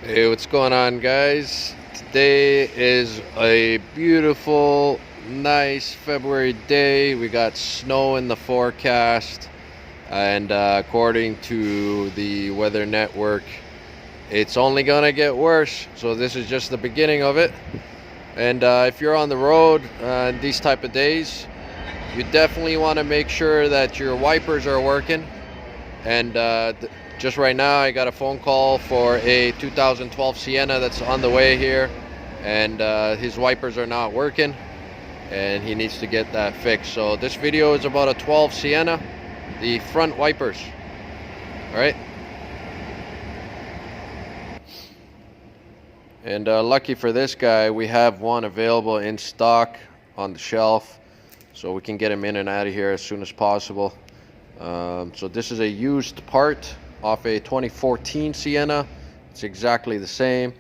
Hey, what's going on, guys? Today is a beautiful, nice February day. We got snow in the forecast, and according to the weather network, it's only gonna get worse. So this is just the beginning of it. And if you're on the road these type of days, you definitely want to make sure that your wipers are working. And just right now, I got a phone call for a 2012 Sienna that's on the way here, and his wipers are not working, and he needs to get that fixed. So this video is about a 12 Sienna, the front wipers. All right. And lucky for this guy, we have one available in stock on the shelf, so we can get him in and out of here as soon as possible. So this is a used part off a 2014 Sienna. It's exactly the same,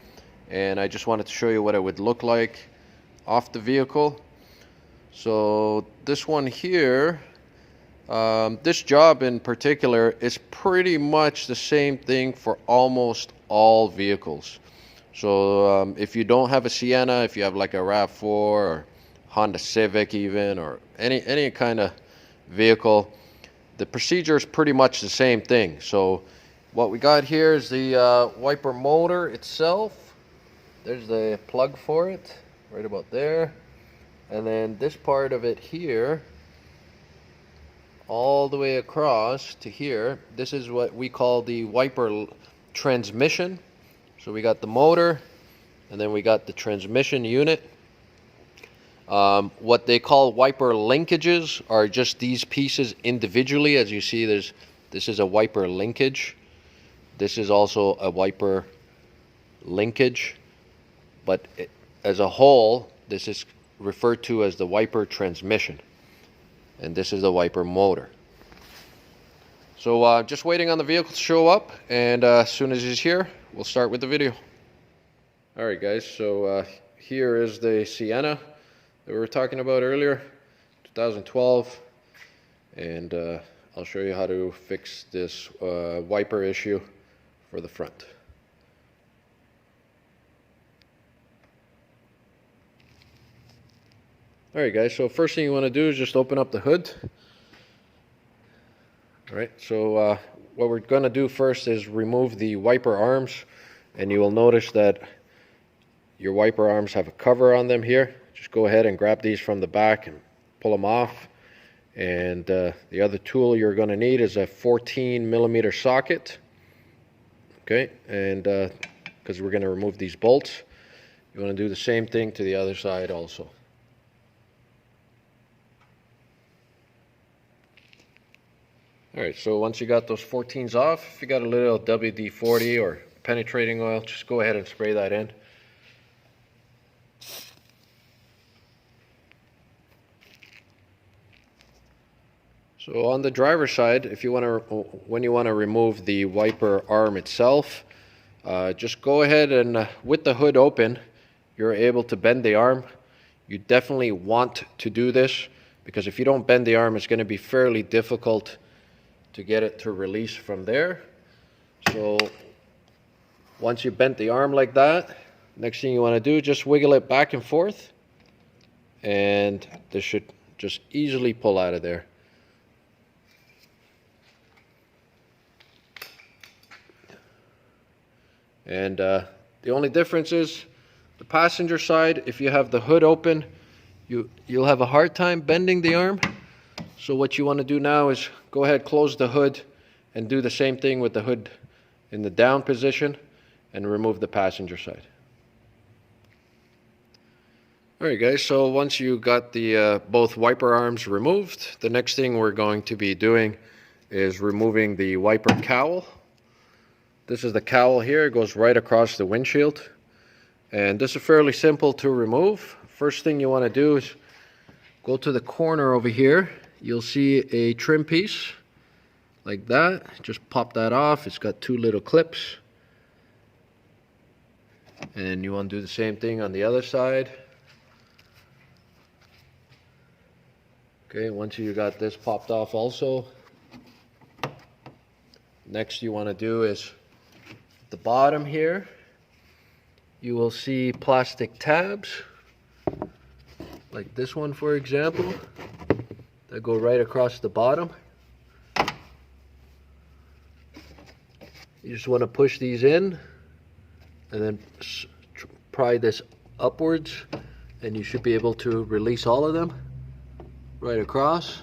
and I just wanted to show you what it would look like off the vehicle. So this one here, this job in particular is pretty much the same thing for almost all vehicles. So if you don't have a Sienna, if you have like a RAV4 or Honda Civic even, or any kind of vehicle, the procedure is pretty much the same thing. So what we got here is the wiper motor itself. There's the plug for it right about there, and then this part of it here all the way across to here, this is what we call the wiper transmission. So we got the motor, and then we got the transmission unit. What they call wiper linkages are just these pieces individually. As you see, this is a wiper linkage. This is also a wiper linkage. But as a whole, this is referred to as the wiper transmission. And this is the wiper motor. So just waiting on the vehicle to show up, and as soon as he's here, we'll start with the video. Alright guys, so here is the Sienna that we were talking about earlier, 2012, and I'll show you how to fix this wiper issue for the front. Alright guys, so first thing you want to do is just open up the hood. Alright, so what we're going to do first is remove the wiper arms, and you will notice that your wiper arms have a cover on them here. Just go ahead and grab these from the back and pull them off. And the other tool you're going to need is a 14mm socket. Okay, and because we're going to remove these bolts, you want to do the same thing to the other side also. Alright, so once you got those 14s off, if you got a little WD-40 or penetrating oil, just go ahead and spray that in. So on the driver's side, if you want to, when you want to remove the wiper arm itself, just go ahead and with the hood open, you're able to bend the arm. You definitely want to do this, because if you don't bend the arm, it's going to be fairly difficult to get it to release from there. So once you bent the arm like that, next thing you want to do, just wiggle it back and forth, and this should just easily pull out of there. And the only difference is the passenger side, if you have the hood open, you'll have a hard time bending the arm. So what you want to do now is go ahead, close the hood, and do the same thing with the hood in the down position, and remove the passenger side. Alright guys, so once you got the both wiper arms removed, the next thing we're going to be doing is removing the wiper cowl. This is the cowl here. It goes right across the windshield, and this is fairly simple to remove. First thing you want to do is go to the corner over here. You'll see a trim piece like that. Just pop that off. It's got two little clips, and you want to do the same thing on the other side. Okay, once you got this popped off also, next you want to do is the bottom here, you will see plastic tabs, like this one for example, that go right across the bottom. You just want to push these in and then pry this upwards, and you should be able to release all of them right across.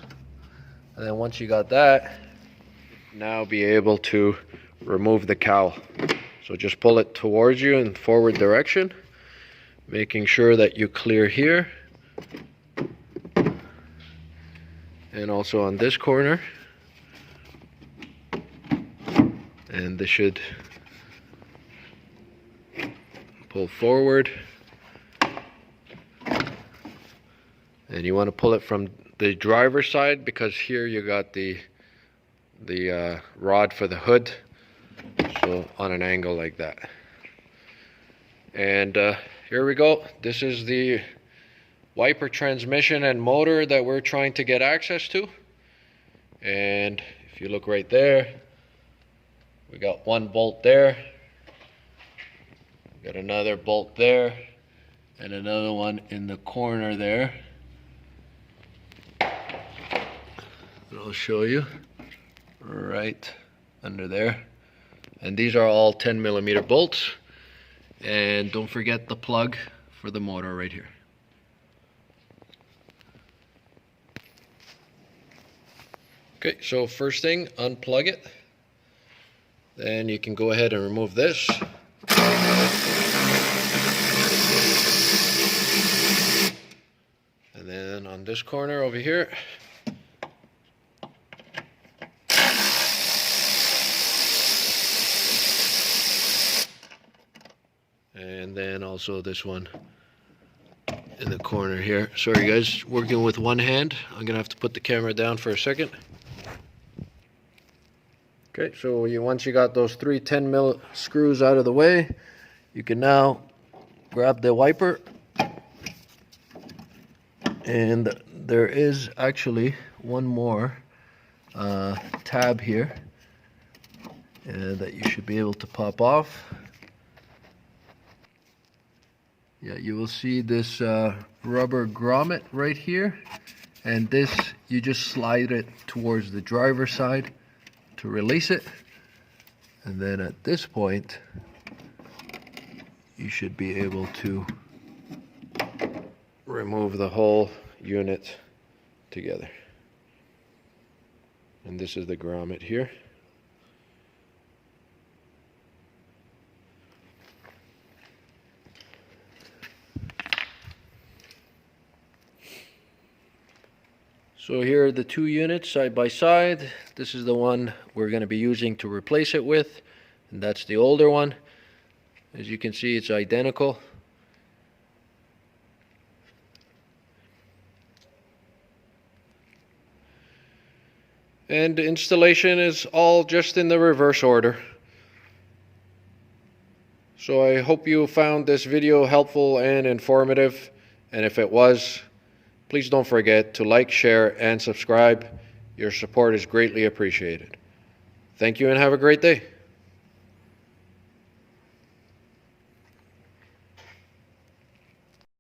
And then once you got that, now be able to remove the cowl. So just pull it towards you in forward direction, making sure that you clear here and also on this corner. And this should pull forward, and you want to pull it from the driver's side, because here you got the rod for the hood, so on an angle like that. And here we go. This is the wiper transmission and motor that we're trying to get access to. And if you look right there, we got one bolt there, we got another bolt there, and another one in the corner there. And I'll show you right under there. And these are all 10mm bolts. And don't forget the plug for the motor right here. Okay, so first thing, unplug it. Then you can go ahead and remove this. And then on this corner over here, and then also this one in the corner here. Sorry guys, working with one hand. I'm gonna have to put the camera down for a second. Okay, so once you got those three 10mm screws out of the way, you can now grab the wiper, and there is actually one more tab here that you should be able to pop off. Yeah, you will see this rubber grommet right here, and this, you just slide it towards the driver's side to release it, and then at this point you should be able to remove the whole unit together. And this is the grommet here. So here are the two units side by side. This is the one we're going to be using to replace it with, and that's the older one. As you can see, it's identical. And the installation is all just in the reverse order. So I hope you found this video helpful and informative, and if it was, please don't forget to like, share, and subscribe. Your support is greatly appreciated. Thank you and have a great day.